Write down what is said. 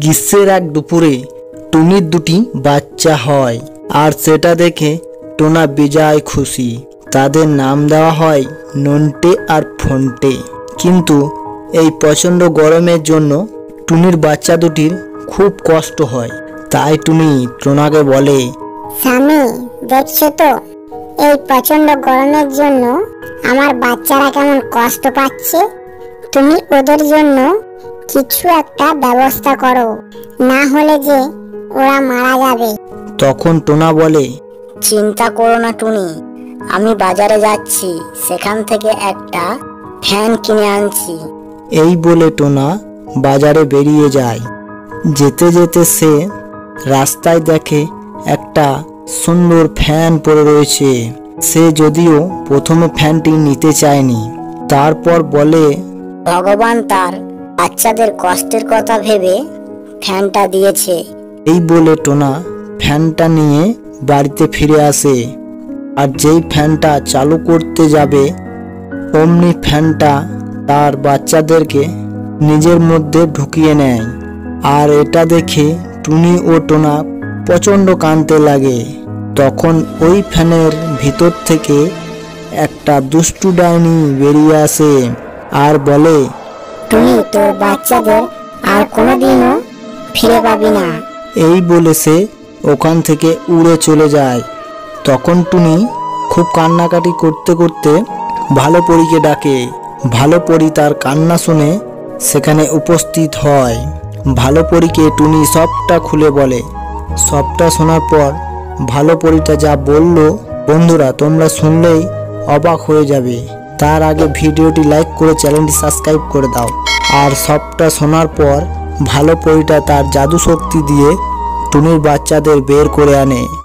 গ্রীষ্মের এক দুপুরে টুনির দুটি বাচ্চা হয়, আর সেটা দেখে টোনা বেজায় খুশি। তাদের নাম দেওয়া হয় নন্টে আর ফন্টে। কিন্তু এই প্রচণ্ড গরমের জন্য টুনির বাচ্চা দুটির খুব কষ্ট হয়। তাই টুনি টোনাকে বলে, স্বামী, দেখছো তো এই প্রচন্ড গরমের জন্য আমার বাচ্চারা কেমন কষ্ট পাচ্ছে। তুমি ওদের জন্য কিছু একটা ব্যবস্থা করো, না হলে যে ওরা মারা যাবে। তখন টোনা বলে, চিন্তা করো না টুনি, আমি বাজারে যাচ্ছি, সেখান থেকে একটা ফ্যান কিনে আনছি। এই বলে টোনা বাজারে বেরিয়ে যায়। যেতে যেতে সে রাস্তায় দেখে একটা সুন্দর ফ্যান পড়ে রয়েছে। সে যদিও প্রথমে ফ্যানটি নিতে চায়নি, তারপর বলে, ভগবান তার বাচ্চাদের কষ্টের কথা ভেবে ফ্যানটা দিয়েছে। এই বলে টোনা ফ্যানটা নিয়ে বাড়িতে ফিরে আসে। আর যেই ফ্যানটা চালু করতে যাবে, অমনি ফ্যানটা তার বাচ্চাদেরকে নিজের মধ্যে ঢুকিয়ে নেয়। আর এটা দেখে টুনি ও টোনা প্রচণ্ড কাঁদতে লাগে। তখন ওই ফ্যানের ভিতর থেকে একটা দুষ্টু ডাইনি বেরিয়ে আসে আর বলে, টুনি, তোর বাচ্চাদের আর কোনোদিনও ফিরে পাবি না। এই বলে সে ওখান থেকে উড়ে চলে যায়। তখন টুনি খুব কান্নাকাটি করতে করতে ভালো পরীকে ডাকে। ভালো পরী তার কান্না শুনে সেখানে উপস্থিত হয়। ভালো পরীকে টুনি সবটা খুলে বলে। সবটা শোনার পর ভালো পরীটা যা বলল, বন্ধুরা তোমরা শুনলেই অবাক হয়ে যাবে। তার আগে ভিডিওটি লাইক করে চ্যানেলটি সাবস্ক্রাইব করে দাও। আর সবটা শোনার পর ভালো পরীটা তার জাদু শক্তি দিয়ে টুনির বাচ্চাদের বের করে আনে।